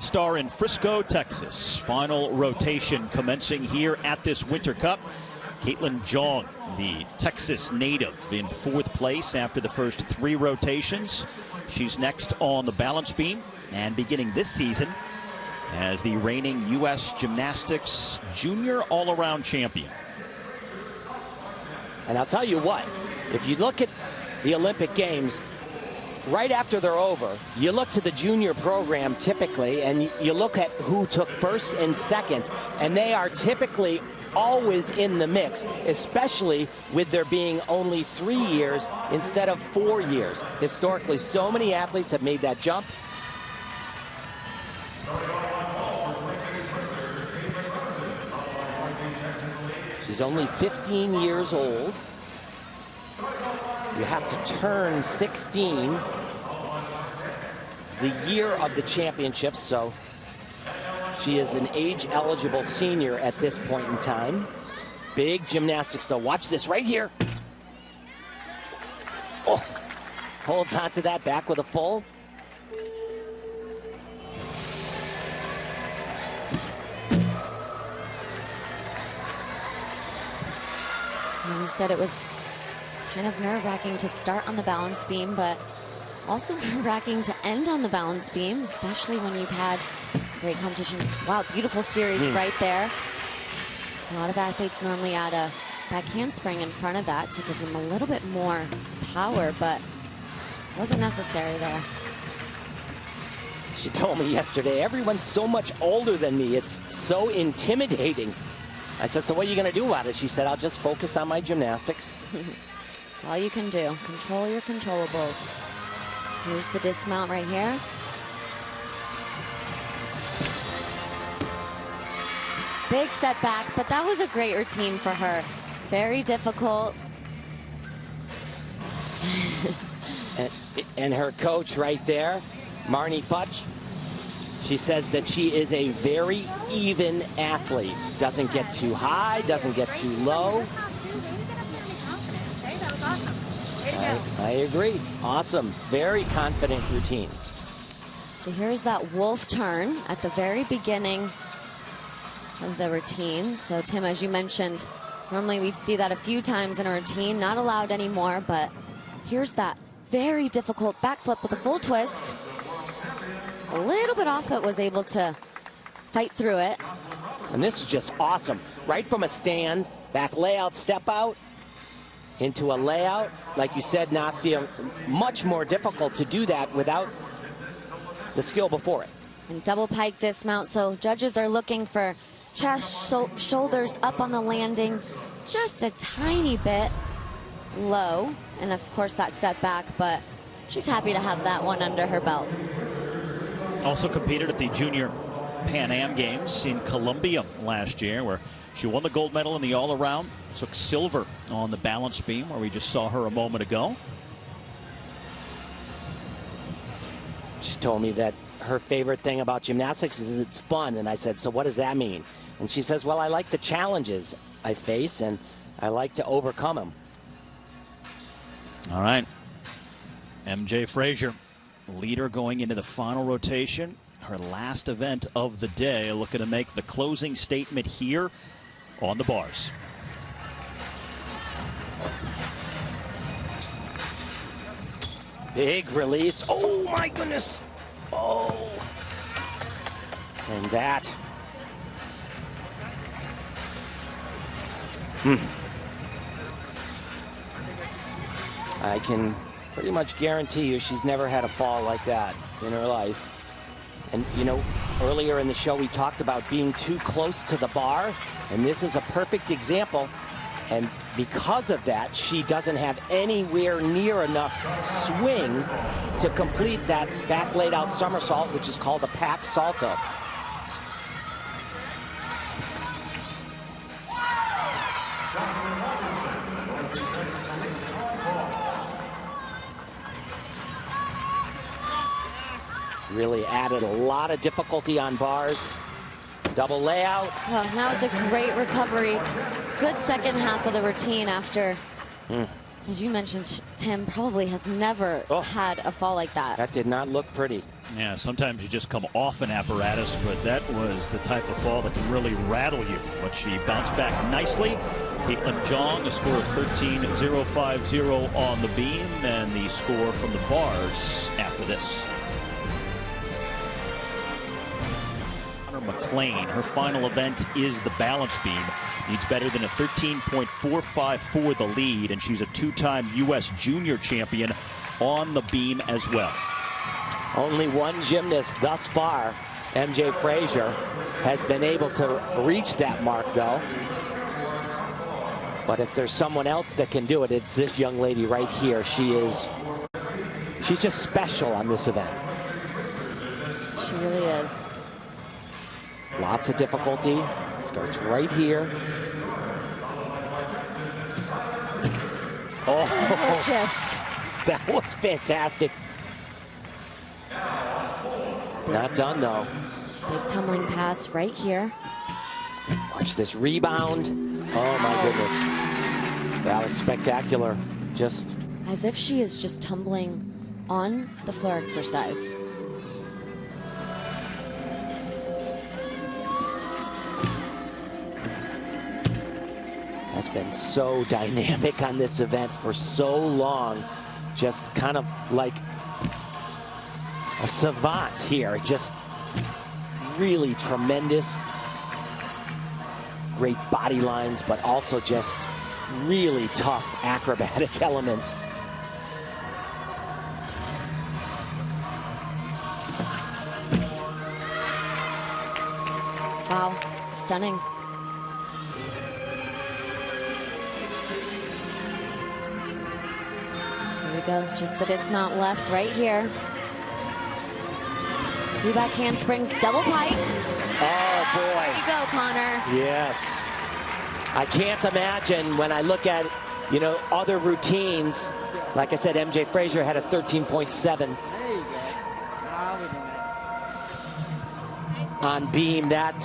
Star in Frisco, Texas. Final rotation commencing here at this Winter Cup. Katelyn Jong, the Texas native, in 4th place after the first 3 rotations. She's next on the balance beam and beginning this season as the reigning U.S. Gymnastics Junior All-Around Champion. And I'll tell you what, if you look at the Olympic Games, right after they're over, you look to the junior program typically, and you look at who took 1st and 2nd, and they are typically always in the mix, especially with there being only 3 years instead of 4 years. Historically, so many athletes have made that jump. She's only 15 years old. You have to turn 16 the year of the championships, so she is an age-eligible senior at this point in time. Big gymnastics, though. Watch this right here. Oh, holds on to that, back with a full. And we said it was kind of nerve-wracking to start on the balance beam, but also nerve-wracking to end on the balance beam, especially when you've had great competition. Wow, beautiful series right there. A lot of athletes normally add a back handspring in front of that to give them a little bit more power, but wasn't necessary there. She told me yesterday, everyone's so much older than me. It's so intimidating. I said, so what are you going to do about it? She said, I'll just focus on my gymnastics. That's all you can do. Control your controllables. Here's the dismount right here. Big step back, but that was a great routine for her. Very difficult. And her coach right there, Marnie Futch, she says that she is a very even athlete. Doesn't get too high, doesn't get too low. I agree. Awesome. Very confident routine. So here's that wolf turn at the very beginning of the routine. So Tim, as you mentioned, normally we'd see that a few times in a routine, not allowed anymore, but here's that very difficult backflip with a full twist. A little bit off, but was able to fight through it. And this is just awesome. Right from a stand, back layout, step out, into a layout. Like you said, Nastia, much more difficult to do that without the skill before it. And double pike dismount, so judges are looking for chest, shoulders up on the landing, just a tiny bit low. And of course that step back, but she's happy to have that one under her belt. Also competed at the Junior Pan Am Games in Colombia last year, where she won the gold medal in the all-around, took silver on the balance beam, where we just saw her a moment ago. She told me that her favorite thing about gymnastics is it's fun, and I said, so what does that mean? And she says, well, I like the challenges I face, and I like to overcome them. All right. Emjae Frazier, leader going into the final rotation. Her last event of the day, looking to make the closing statement here on the bars. Big release. Oh, my goodness. Oh. And that. I can pretty much guarantee you she's never had a fall like that in her life. And, you know, earlier in the show we talked about being too close to the bar, and this is a perfect example. And because of that, she doesn't have anywhere near enough swing to complete that back laid out somersault, which is called a pack salto. Really added a lot of difficulty on bars. Double layout. Oh, that was a great recovery. Good second half of the routine after As you mentioned, Tim probably has never had a fall like that. That did not look pretty. Yeah, sometimes you just come off an apparatus, but that was the type of fall that can really rattle you. But she bounced back nicely. Katelyn Jong, a score of 13.050 on the beam, and the score from the bars after this. Konnor McClain, her final event is the balance beam. Needs better than a 13.45 for the lead, and she's a two-time U.S. junior champion on the beam as well. Only one gymnast thus far, Emjae Frazier, has been able to reach that mark, though. But if there's someone else that can do it, it's this young lady right here. She's just special on this event. She really is. Lots of difficulty. Starts right here. Oh, gorgeous. That was fantastic. Not done, though. Big tumbling pass right here. Watch this rebound. Oh, my goodness. That was spectacular. Just as if she is just tumbling on the floor exercise. Has been so dynamic on this event for so long. Just kind of like a savant here. Just really tremendous. Great body lines, but also just really tough acrobatic elements. Wow, stunning. Here we go, just the dismount left right here. Two back handsprings, double pike. Oh boy. There you go, Konnor. Yes. I can't imagine when I look at, you know, other routines. Like I said, Emjae Frazier had a 13.7 on beam. That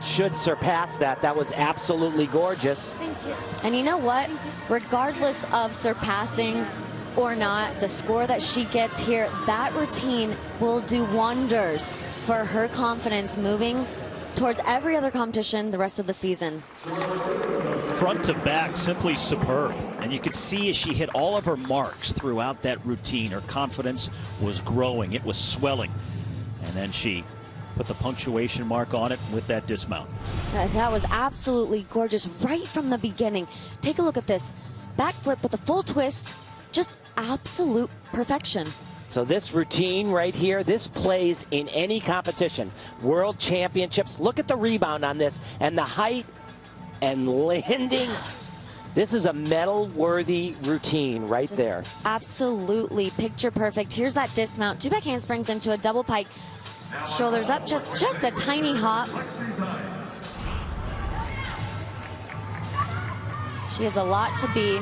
should surpass that. That was absolutely gorgeous. Thank you. And you know what? Regardless of surpassing or not, the score that she gets here, that routine will do wonders for her confidence moving towards every other competition the rest of the season. Front to back, simply superb. And you could see as she hit all of her marks throughout that routine, her confidence was growing, it was swelling. And then she put the punctuation mark on it with that dismount. That was absolutely gorgeous right from the beginning. Take a look at this. Backflip with a full twist, just absolute perfection. So this routine right here, this plays in any competition. World Championships, look at the rebound on this and the height and landing. This is a medal-worthy routine right just there. Absolutely picture perfect. Here's that dismount, two back handsprings into a double pike. Shoulders up, just a tiny hop. She has a lot to be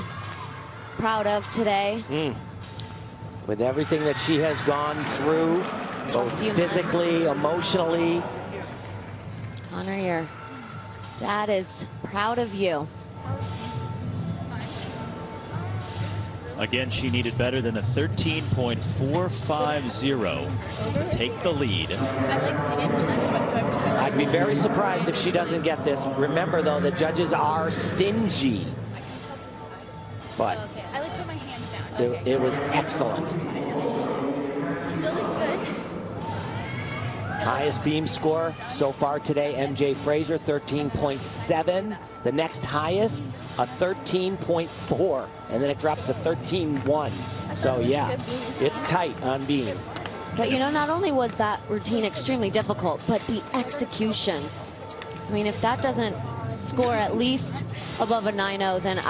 proud of today. With everything that she has gone through, both physically, emotionally. Konnor, your dad is proud of you. Again, she needed better than a 13.450 to take the lead. I like to get punched whatsoever, so I'd be very surprised if she doesn't get this. Remember, though, the judges are stingy. But okay, I like put my hands down. it was excellent. You still did good. Highest beam score so far today, Emjae Frazier, 13.7. The next highest, a 13.4. And then it drops to 13.1. So yeah, it's tight on beam. But you know, not only was that routine extremely difficult, but the execution. I mean, if that doesn't score at least above a 9.0, then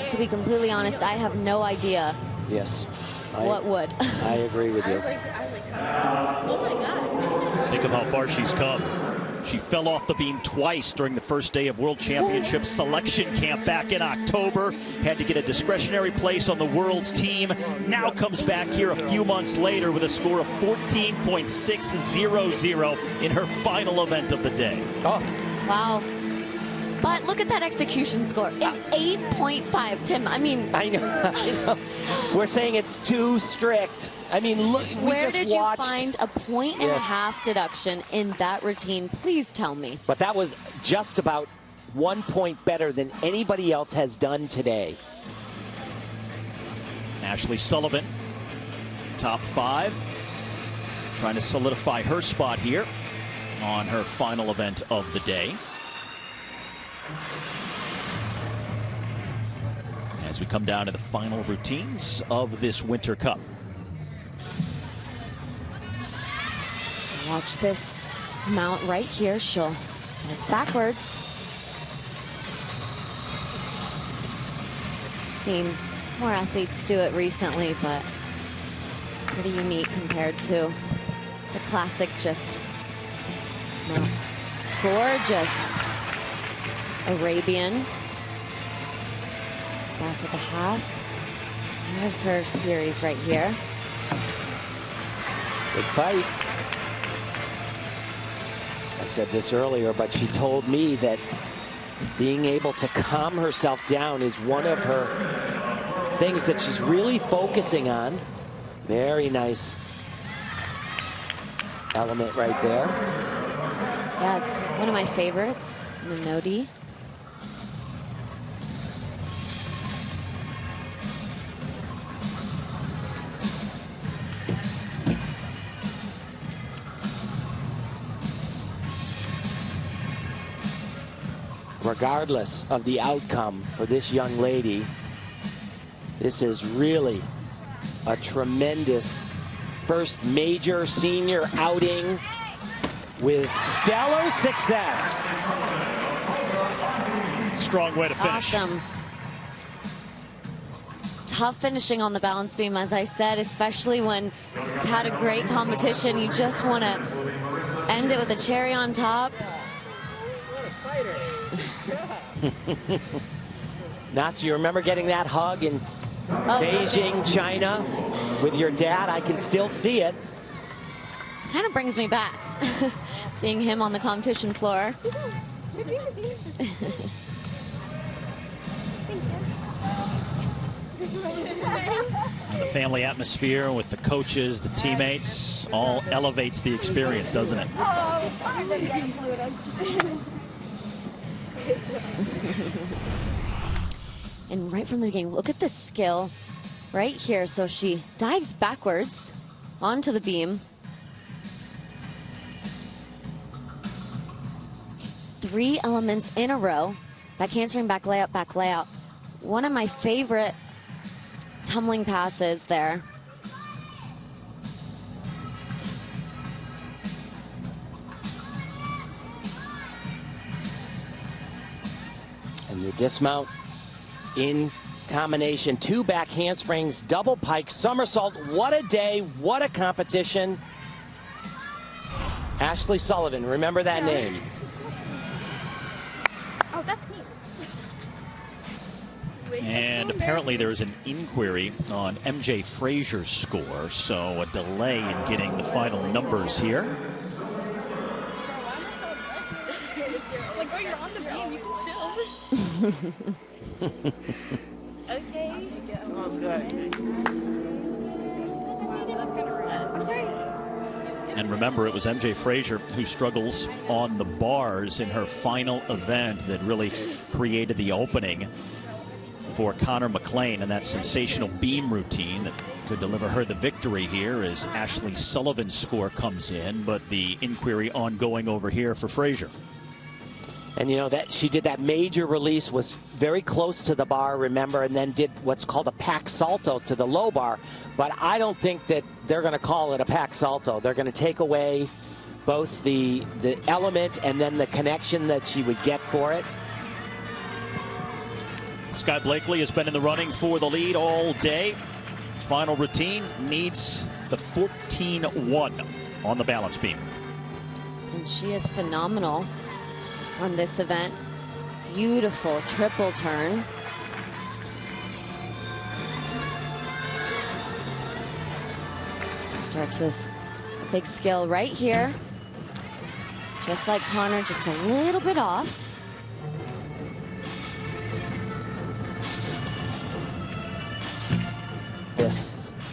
to be completely honest, I have no idea. Yes. What would. I agree with you. I was like telling myself, oh my God. Think of how far she's come. She fell off the beam twice during the first day of World Championship selection camp back in October. Had to get a discretionary place on the world's team. Now comes back here a few months later with a score of 14.600 in her final event of the day. Oh. Wow. But look at that execution score. An 8.5, Tim. I mean, I know. We're saying it's too strict. I mean, look, where we just did you watched. find a point and a half deduction in that routine? Please tell me. But that was just about 1 point better than anybody else has done today. Ashlee Sullivan, top 5, trying to solidify her spot here on her final event of the day. As we come down to the final routines of this Winter Cup. Watch this mount right here. She'll dive backwards. Seen more athletes do it recently, but pretty unique compared to the classic just mount. Gorgeous Arabian. Back with a half. Here's her series right here. Good fight. I said this earlier, but she told me that being able to calm herself down is one of her things that she's really focusing on. Very nice element right there. Yeah, it's one of my favorites in a no-D. Regardless of the outcome for this young lady, this is really a tremendous first major senior outing with stellar success. Strong way to finish. Awesome. Tough finishing on the balance beam, as I said, especially when you've had a great competition. You just want to end it with a cherry on top. Nats, you remember getting that hug in Beijing, China with your dad? I can still see it. Kind of brings me back, seeing him on the competition floor. The family atmosphere with the coaches, the teammates, all elevates the experience, doesn't it? And right from the beginning, look at the skill right here. So she dives backwards onto the beam. 3 elements in a row. Back handspring, back layout, back layout. One of my favorite tumbling passes there. And your dismount in combination, 2 back handsprings, double pike, somersault. What a day, what a competition. Ashlee Sullivan, remember that name. Oh, that's me. And apparently there is an inquiry on Emjae Frazier's score, so a delay in getting the final numbers here. Bro, why am I so aggressive? Like, bro, you're on the beam. You can chill. Okay. That was good. Wow, that's kind of rude. I'm sorry. And remember, it was Emjae Frazier who struggles on the bars in her final event that really created the opening for Konnor McClain and that sensational beam routine that could deliver her the victory here as Ashlee Sullivan's score comes in, but the inquiry ongoing over here for Frazier. And you know that she did that major release, was very close to the bar, remember, and then did what's called a pack salto to the low bar. But I don't think that they're going to call it a pack salto. They're going to take away both the element and then the connection that she would get for it. Skye Blakely has been in the running for the lead all day. Final routine needs the 14-1 on the balance beam. And she is phenomenal on this event. Beautiful triple turn. Starts with a big skill right here. Just like Konnor, just a little bit off.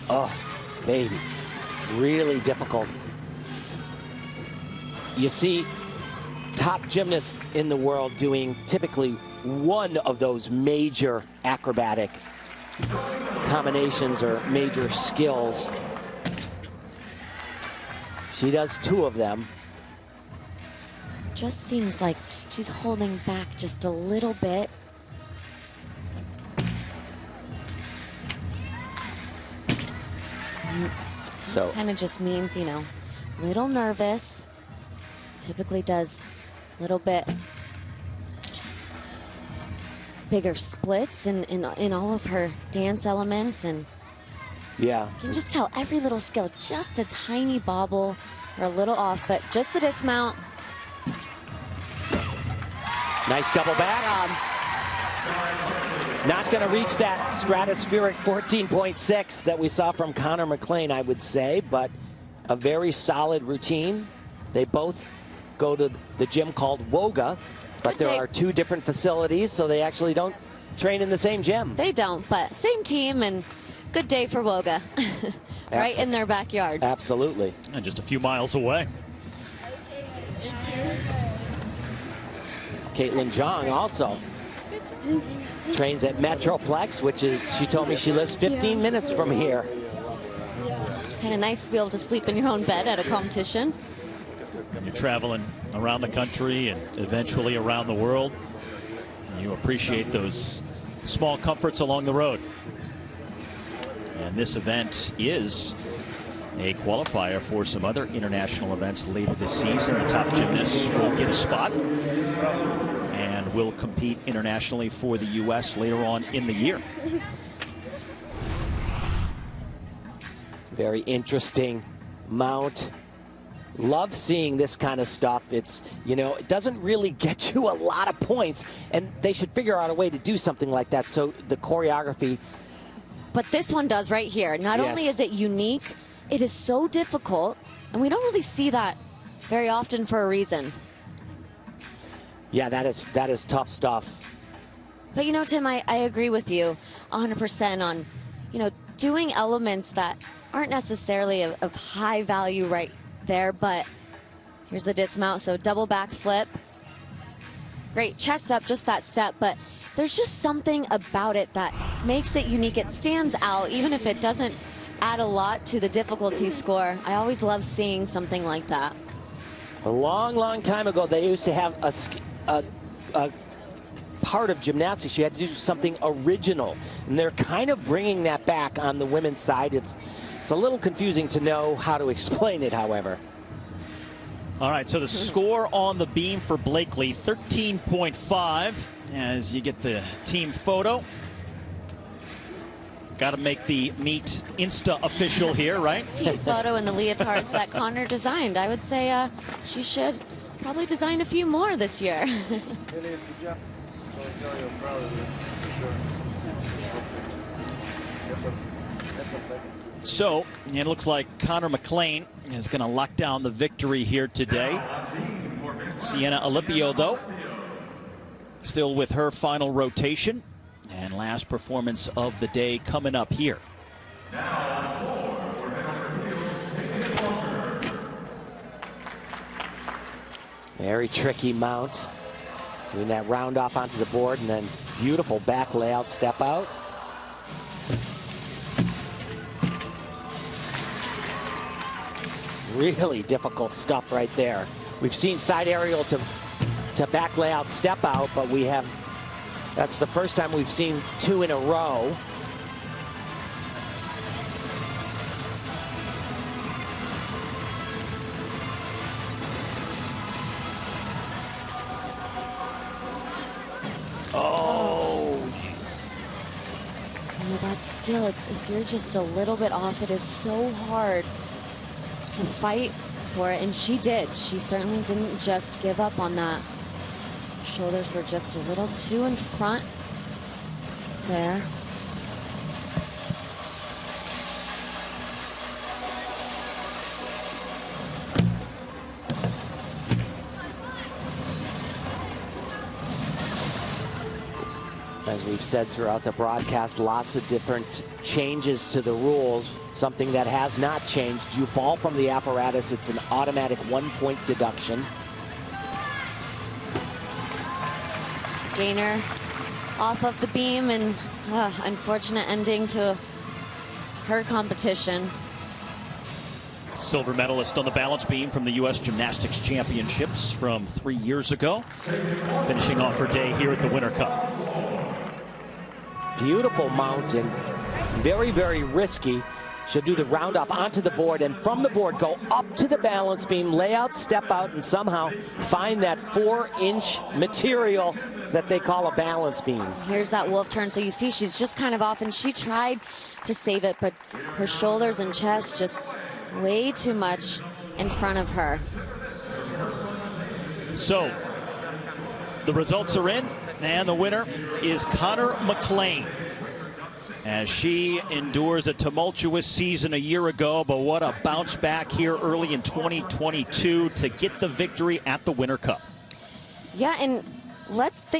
Oh, baby. Really difficult. You see top gymnasts in the world doing typically one of those major acrobatic combinations or major skills. She does two of them. Just seems like she's holding back just a little bit. So kind of just means, you know, a little nervous. Typically does a little bit bigger splits in all of her dance elements, and yeah, you can just tell every little skill, just a tiny bobble or a little off, but just the dismount. Nice double back. Not going to reach that stratospheric 14.6 that we saw from Konnor McClain, I would say, but a very solid routine. They both go to the gym called WAG, but there are two different facilities, so they actually don't train in the same gym. They don't, but same team, and good day for WAG. Right in their backyard. Absolutely. And just a few miles away. Katelyn Jong also trains at Metroplex, which is, she told me she lives 15 minutes from here. Kind of nice to be able to sleep in your own bed at a competition. And you're traveling around the country and eventually around the world. And you appreciate those small comforts along the road. And this event is a qualifier for some other international events later this season. The top gymnasts will get a spot and will compete internationally for the U.S. later on in the year. Very interesting mount. Love seeing this kind of stuff. It's, you know, it doesn't really get you a lot of points, and they should figure out a way to do something like that. So the choreography. But this one does right here. Not only is it unique, it is so difficult, and we don't really see that very often for a reason. Yeah, that is tough stuff. But, you know, Tim, I agree with you 100% on, you know, doing elements that aren't necessarily of high value right there, but here's the dismount. So double back flip. Great chest up, just that step, but there's just something about it that makes it unique. It stands out, even if it doesn't add a lot to the difficulty score. I always love seeing something like that. A long, long time ago, they used to have a part of gymnastics. You had to do something original, and they're kind of bringing that back on the women's side. It's a little confusing to know how to explain it, however. All right, so the score on the beam for Blakely, 13.5, as you get the team photo. Got to make the meet Insta official here, right? Team photo in the leotards that Konnor designed. I would say she should probably design a few more this year. So it looks like Konnor McClain is going to lock down the victory here today. Sienna Alipio, though, still with her final rotation and last performance of the day coming up here. Very tricky mount. Doing that round off onto the board, and then beautiful back layout step out. Really difficult stuff right there. We've seen side aerial to back layout step out, but that's the first time we've seen two in a row. Oh, jeez. That skill, if you're just a little bit off, it is so hard to fight for it, and she did. She certainly didn't just give up on that. Shoulders were just a little too in front there. As we've said throughout the broadcast, lots of different changes to the rules. Something that has not changed. You fall from the apparatus, it's an automatic 1-point deduction. Gainer off of the beam, and unfortunate ending to her competition. Silver medalist on the balance beam from the U.S. Gymnastics Championships from 3 years ago. Finishing off her day here at the Winter Cup. Beautiful mountain. Very, very risky. She'll do the round off onto the board, and from the board go up to the balance beam, lay out, step out, and somehow find that 4-inch material that they call a balance beam. Here's that wolf turn. So you see she's just kind of off, and she tried to save it, but her shoulders and chest just way too much in front of her. So the results are in, and the winner is Konnor McClain, as she endures a tumultuous season a year ago, but what a bounce back here early in 2022 to get the victory at the Winter Cup. Yeah, and let's think